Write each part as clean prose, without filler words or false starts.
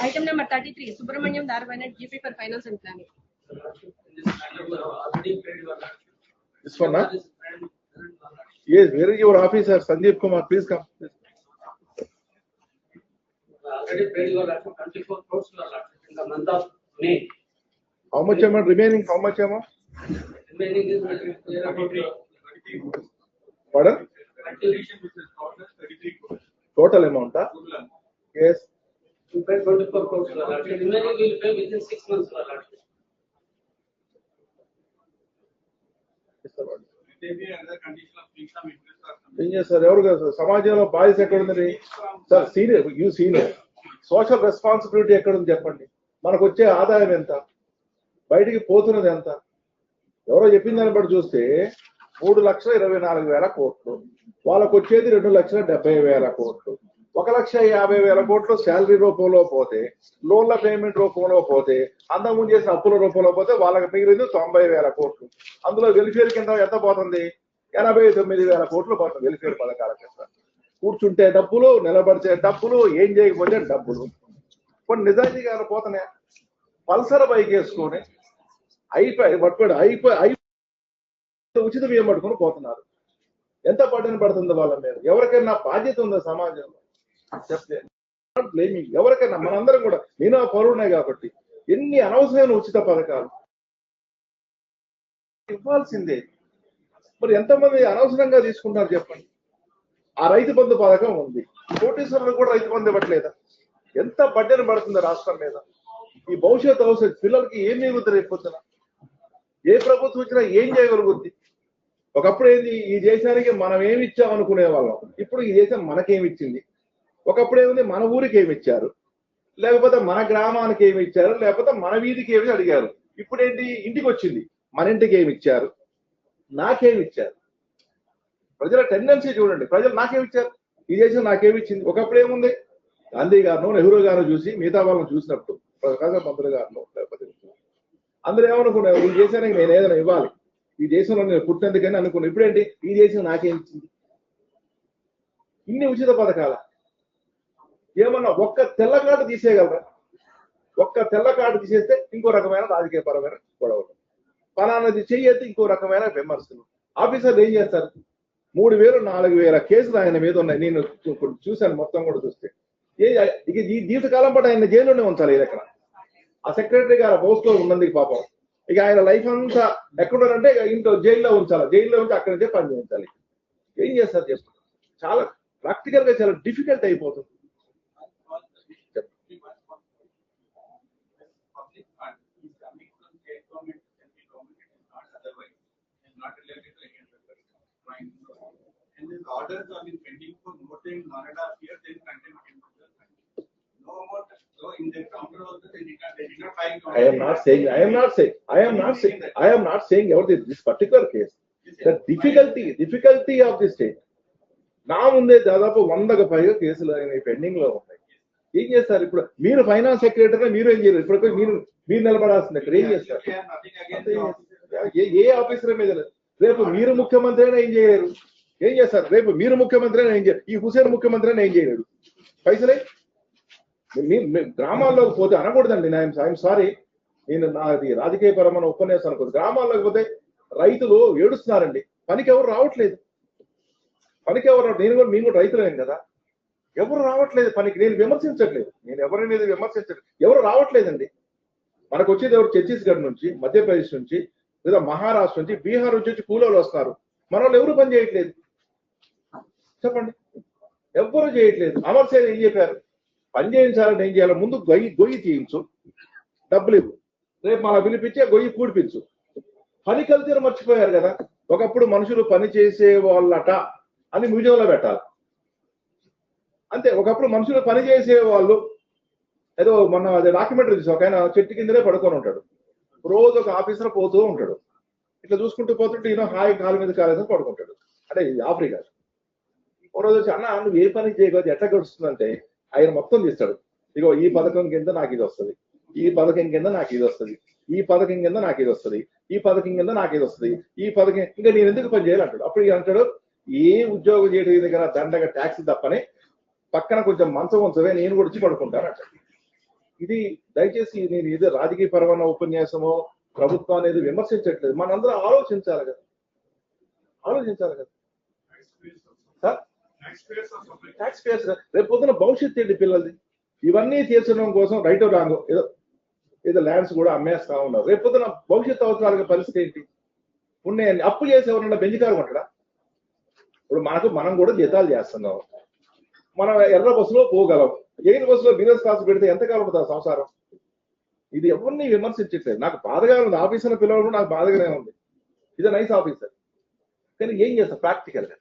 Item number 33, Subramaniam Daravanet, GP for Finance and Planning. This one, huh? Yes, where is your officer, Sandeep Kumar? Please come. Already paid your 24 crores in the month of May. How much amount remaining? How much amount? Remaining is Pardon? Total amount, huh? Yes. You pay 24 crores. Remaining will pay within 6 months. Sir, సమాజంలో బాధ్యత ఎక్కడ ఉంది sir? Senior, you senior, social responsibility ఎక్కడ ఉంది చెప్పండి. మనకు వచ్చే ఆదాయం ఎంత, బయటికి పోతున్నది ఎంత? ఎవరో చెప్పిన దాన్ని బట్టి చూస్తే 3,24,000 కోట్లు, వాళ్ళకు వచ్చేది 2,70,000 కోట్లు. 1,50,000 కోట్లు శాలరీ రూపంలో పోతే, లోన్ల పేమెంట్ రూపంలో పోతే, అంతకుముందు చేసిన అప్పుల రూపంలో పోతే వాళ్ళకి మిగిలింది 90,000 కోట్లు. అందులో వెల్ఫేర్ కింద ఎంత పోతుంది? 89,000 కోట్లు పోతుంది వెల్ఫేర్ పథకాల కింద. కూర్చుంటే డబ్బులు, నిలబడితే డబ్బులు, ఏం చేయకపోతే డబ్బులు. కొన్ని నిజాయితీగా పోతున్నాయి. పల్సర్ బైక్ వేసుకొని ఉచిత బియ్యం పట్టుకుని పోతున్నారు. ఎంత పడ్డని పడుతుంది వాళ్ళ మీద? ఎవరికైనా బాధ్యత ఉందా సమాజంలో? చెప్తే ఎవరికైనా, మనందరం కూడా, నేను ఆ పౌరుడే కాబట్టి ఎన్ని అనవసరమైన ఉచిత పథకాలు ఇవ్వాల్సిందే. మరి ఎంతమంది అనవసరంగా తీసుకుంటారు చెప్పండి. ఆ రైతు బంధు పథకం ఉంది, కోటీశ్వరులు కూడా రైతు బంధు ఇవ్వట్లేదా? ఎంత బడ్డెను పడుతుంది రాష్ట్రం మీద? ఈ భవిష్యత్ అవసరం పిల్లలకి ఏం మిగులుతుంది రేపొద్దున? ఏ ప్రభుత్వం వచ్చినా ఏం చేయగలుగుద్ది? ఒకప్పుడు ఏంది, ఈ దేశానికి మనం ఏమి ఇచ్చాం అనుకునే వాళ్ళం. ఇప్పుడు ఈ దేశం మనకేమిచ్చింది? ఒకప్పుడు ఏముంది, మన ఊరికి ఏమి ఇచ్చారు, లేకపోతే మన గ్రామానికి ఏమి ఇచ్చారు, లేకపోతే మన వీధికి ఏమి అడిగారు. ఇప్పుడు ఏంటి, ఇంటికి వచ్చింది, మన ఇంటికి ఏమి ఇచ్చారు, నాకేమి ఇచ్చారు. ప్రజల టెండెన్సీ చూడండి, ప్రజలు నాకేమి ఇచ్చారు, ఈ దేశం నాకేమి ఇచ్చింది. ఒకప్పుడు ఏముంది, గాంధీ గారిను, నెహ్రూ గారు చూసి మిగతా వాళ్ళని చూసినప్పుడు, ప్రకాశం పంతులు గారిను, లేకపోతే అందరూ ఏమనుకున్నారు, ఈ దేశానికి నేను ఏదైనా ఇవ్వాలి, ఈ దేశంలో నేను పుట్టినందుకని అనుకున్నాను. ఇప్పుడేంటి, ఈ దేశం నాకేం ఇచ్చింది? ఇన్ని ఉచిత పథకాల ఏమన్నా ఒక్క తెల్ల కార్డు తీసేయగలరా? ఒక్క తెల్ల కార్డు తీసేస్తే ఇంకో రకమైన రాజకీయ పరమైన గొడవలు, ఫలానాది చెయ్యొద్దు ఇంకో రకమైన విమర్శలు. ఆఫీసర్లు ఏం చేస్తారు? 3,000, 4,000 కేసులు ఆయన మీద ఉన్నాయి. నేను చూశాను, మొత్తం కూడా చూస్తే ఇక ఈ జీవితకాలం పాటు ఆయన జైల్లోనే ఉంచాలి. ఈ రకం ఆ సెక్రటరీ గారు పోస్ట్ లో ఉన్నందుకు పాపం ఇక ఆయన లైఫ్ అంతా ఎక్కడున్నారంటే ఇంట్లో జైల్లో ఉంచాలి. జైల్లో ఉంచి అక్కడి నుంచే పని చేయించాలి. ఏం చేస్తారు చెప్పండి? చాలా ప్రాక్టికల్ గా చాలా డిఫికల్ట్ అయిపోతుంది. Orders have been pending for more than 1.5 years. Then content came to the country. No more. So in the counter also they did not file. I am not saying about this particular case. The difficulty of the state. నా ముందే దాదాపు 100కు పైగా కేసులు pending లో ఉన్నాయి. ఏం చేస్తారు ఇప్పుడు? మీరు ఫైనాన్స్ సెక్రటరీ, మీరు ఏం చేయరు? ఇప్పుడు మీరు నిలబడాల్సింది ఇక్కడ. ఏం చేస్తారు? ఏ ఆఫీసర్ మీద? రేపు మీరు ముఖ్యమంత్రి అయినా ఏం చేయలేరు. ఏం చేస్తారు? రేపు మీరు ముఖ్యమంత్రి అయినా ఏం చేయరు. ఈ హుసేన్ ముఖ్యమంత్రి అయినా ఏం చేయలేడు. పైసలే గ్రామాల్లోకి పోతే అనకూడదండి. ఐఎమ్ సారీ, నేను నాది రాజకీయ పరమైన ఉపన్యాసం అనుకోదు. గ్రామాల్లోకి పోతే రైతులు ఏడుస్తున్నారండి. పనికి ఎవరు రావట్లేదు. నేను కూడా రైతులేం కదా. ఎవరు రావట్లేదు పనికి. నేను విమర్శించట్లేదు, నేను ఎవరినేది విమర్శించట్లేదు. ఎవరు రావట్లేదండి. మనకు వచ్చేది ఎవరు? ఛత్తీస్గఢ్ నుంచి, మధ్యప్రదేశ్ నుంచి, లేదా మహారాష్ట్ర నుంచి, బీహార్ నుంచి కూలోళ్ళు వస్తారు. మన వాళ్ళు ఎవరు పని చేయట్లేదు చెప్పండి. ఎవ్వరు చేయట్లేదు. అమర్ సేన్ ఏం చెప్పారు? పని చేయించాలని ఏం చేయాలి? ముందు గొయ్యి తీయించు, డబ్బులు ఇవ్వు, రేపు మళ్ళీ పిలిపించి గొయ్యి పూడిపించు. పని కల్చర్ మర్చిపోయారు కదా. ఒకప్పుడు మనుషులు పని చేసే వాళ్ళట అని మ్యూజియంలో పెట్టాలి అంతే. ఒకప్పుడు మనుషులు పని చేసే వాళ్ళు ఏదో మొన్న అదే డాక్యుమెంటరీ చూసి ఒక ఆయన చెట్టు కిందనే పడుకొని ఉంటాడు. రోజు ఒక ఆఫీసర్ పోతూ ఉంటాడు. ఇట్లా చూసుకుంటూ పోతుంటే ఈయన హాయి కాలు మీద కాలేదని పడుకుంటాడు. అంటే ఇది ఆఫ్రికా. ఒక రోజు వచ్చి, అన్న నువ్వు ఏ పని చేయకపోతే ఎట్లా గడుస్తుందంటే ఆయన మొత్తం తీస్తాడు. ఇగో ఈ పథకం కింద నాకు ఇది వస్తుంది, ఈ పథకం కింద నాకు ఇది వస్తుంది, ఈ పథకం కింద నాకు ఇది వస్తుంది, ఈ పథకం కింద నాకు ఇది వస్తుంది, ఈ పథకం ఇంకా నేను ఎందుకు పని చేయాలి అంటాడు. అప్పుడు అంటాడు, ఏ ఉద్యోగం చేయడం దగ్గర దండగా ట్యాక్స్ తప్పని పక్కన కొంచెం మంచం ఉంచవే, నేను కూడా వచ్చి పడుకుంటాను అంటాడు. ఇది దయచేసి నేను ఏదో రాజకీయ పరమైన ఉపన్యాసమో ప్రభుత్వం అనేది విమర్శించట్లేదు, మనందరం ఆలోచించాలి కదా, సార్. ట్యాక్స్ పేయర్స్ రేపు పొద్దున భవిష్యత్తు ఏంటి పిల్లలది? ఇవన్నీ తీర్చడం కోసం రైట్ రాంగ్ ఏదో ల్యాండ్స్ కూడా అమ్మేస్తా ఉన్నారు. రేపు పొద్దున భవిష్యత్తు అవసరాల పరిస్థితి ఏంటి? ఉన్నాయని అప్పు చేసి ఎవరన్నా బెంజికారు ఉంటాడా? ఇప్పుడు మనం కూడా జీతాలు చేస్తున్నాం, మనం ఎర్ర బస్సులో పోగలం, ఎయిర్ బస్సులో బిజినెస్ క్లాస్ పెడితే ఎంతకాలం ఉంటుంది సంసారం? ఇది ఎవరిని విమర్శించట్లేదు. నాకు బాధగా ఉంది, ఆఫీసర్ పిల్లలు నాకు బాధగానే ఉంది. ఇది నైస్ ఆఫీసర్, కానీ ఏం చేస్తారు ప్రాక్టికల్ గా?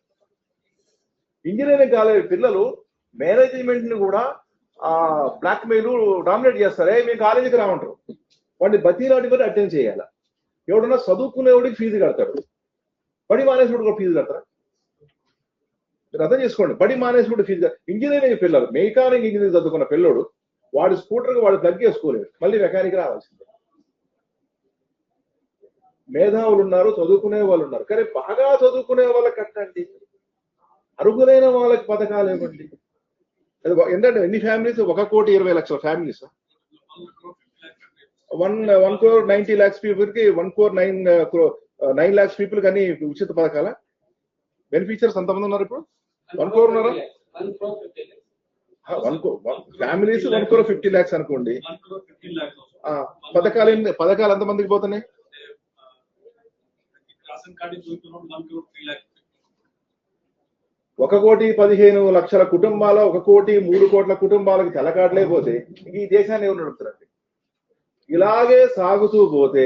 ఇంజనీరింగ్ కాలేజ్ పిల్లలు మేనేజ్మెంట్ ని కూడా బ్లాక్ మెయిల్ డామినేట్ చేస్తారు. మేము కాలేజీకి రామంటారు, వాడిని బతీలాడి కూడా అటెండ్ చేయాలి. ఎవడన్నా చదువుకునేవాడికి ఫీజు కడతాడు, బడి మానేసుడు కూడా ఫీజు కడతారు. మీరు అర్థం చేసుకోండి, బడి మానేసుడు ఫీజు. ఇంజనీరింగ్ పిల్లలు, మెకానిక్ ఇంజనీరింగ్ చదువుకున్న పిల్లోడు వాడి స్కూటర్కి వాడు తగ్గేసుకోలేదు, మళ్ళీ మెకానిక్ రావాల్సిందే. మేధావులు ఉన్నారు, చదువుకునే వాళ్ళు ఉన్నారు, కానీ బాగా చదువుకునే వాళ్ళకి కట్టండి, అరుగులైన వాళ్ళకి పథకాలు ఇవ్వండి. ఏంటంటే ఎన్ని ఫ్యామిలీస్? 1,20,00,000 ఫ్యామిలీస్, 1,90,00,000 పీపుల్ కి 1,09,00,000 పీపుల్ కానీ ఉచిత పథకాల బెనిఫిషియర్స్ ఎంతమంది ఉన్నారు ఇప్పుడు? 1 crore ఉన్నారా? ఫ్యామిలీస్ 1,50,00,000 అనుకోండి. పథకాలు ఎంతమందికి పోతున్నాయి? 1,15,00,000 కుటుంబాల 1,03,00,00,000 కుటుంబాలకు తెలకాట్లేకపోతే ఈ దేశాన్ని ఎవరు నడుపుతారండి? ఇలాగే సాగుతూ పోతే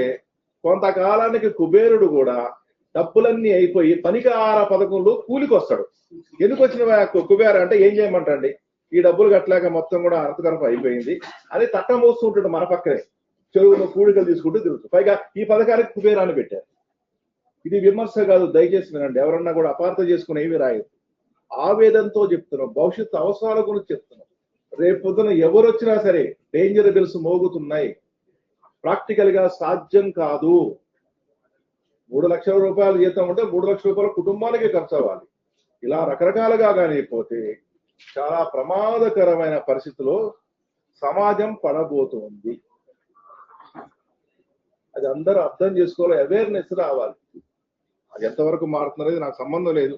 కొంతకాలానికి కుబేరుడు కూడా డబ్బులన్నీ అయిపోయి పనికార పథకంలో కూలికి వస్తాడు. ఎందుకు వచ్చిన కుబేర అంటే ఏం చేయమంటండి, ఈ డబ్బులు కట్టలేక మొత్తం కూడా అర్థకరప అయిపోయింది అని తట్ట మోస్తూ ఉంటాడు. మన పక్కనే చెరువులో కూడికలు తీసుకుంటూ తిరుగుతాడు. పైగా ఈ పథకానికి కుబేరాన్ని పెట్టారు. ఇది విమర్శ కాదు, దయచేసి వినండి. ఎవరన్నా కూడా అపార్థం చేసుకుని ఏమి రాయదు. ఆవేదనతో చెప్తున్నాం, భవిష్యత్తు అవసరాల గురించి చెప్తున్నాం. రేపు పొద్దున ఎవరు వచ్చినా సరే డేంజర్ బిల్స్ మోగుతున్నాయి. ప్రాక్టికల్ గా సాధ్యం కాదు. 3 లక్షల రూపాయలు జీతం ఉంటే 3 లక్షల రూపాయల కుటుంబానికి ఖర్చు అవ్వాలి. ఇలా రకరకాలుగా కానీ పోతే చాలా ప్రమాదకరమైన పరిస్థితిలో సమాజం పడబోతోంది. అది అందరూ అర్థం చేసుకోవాలి, అవేర్నెస్ రావాలి. అది ఎంతవరకు మారుతున్నది నాకు సంబంధం లేదు,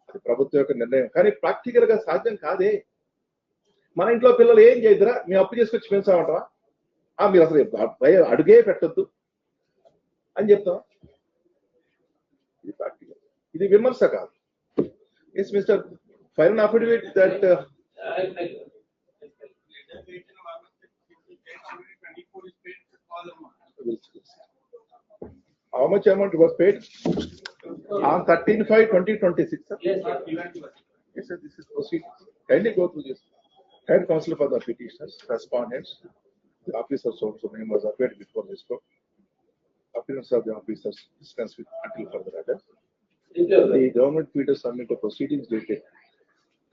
అది ప్రభుత్వం యొక్క నిర్ణయం. కానీ ప్రాక్టికల్ గా సాధ్యం కాదే. మన ఇంట్లో పిల్లలు ఏం చేద్దరా, మేము అప్పు చేసుకొచ్చి పెంచామంటావా? మీరు అసలు అడుగే పెట్టద్దు అని చెప్తావా? ఇది ప్రాక్టికల్, ఇది విమర్శ కాదు. Yes mister file an affidavit that how much amount was paid on 13/5/2026, sir? Yes, Sir, this is proceedings. Kindly go through this. Head counsel for the petitioners, respondents, the officers also name was appeared before this court. Appearance of the officers dispense with until further order. The government Peter submitted proceedings dated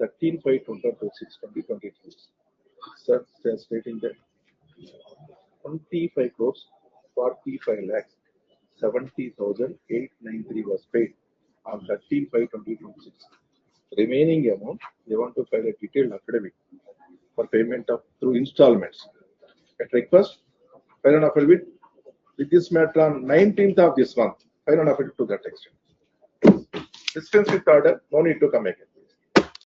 13/5/2026, sir, stating that 25 crores 45,70,893 was paid on 13/5/2026. Remaining amount, they want to file a detailed affidavit for payment of through installments. At request, file an affidavit with this matter on 19th of this month. File an affidavit to that extent. Dispense with order, no need to come again.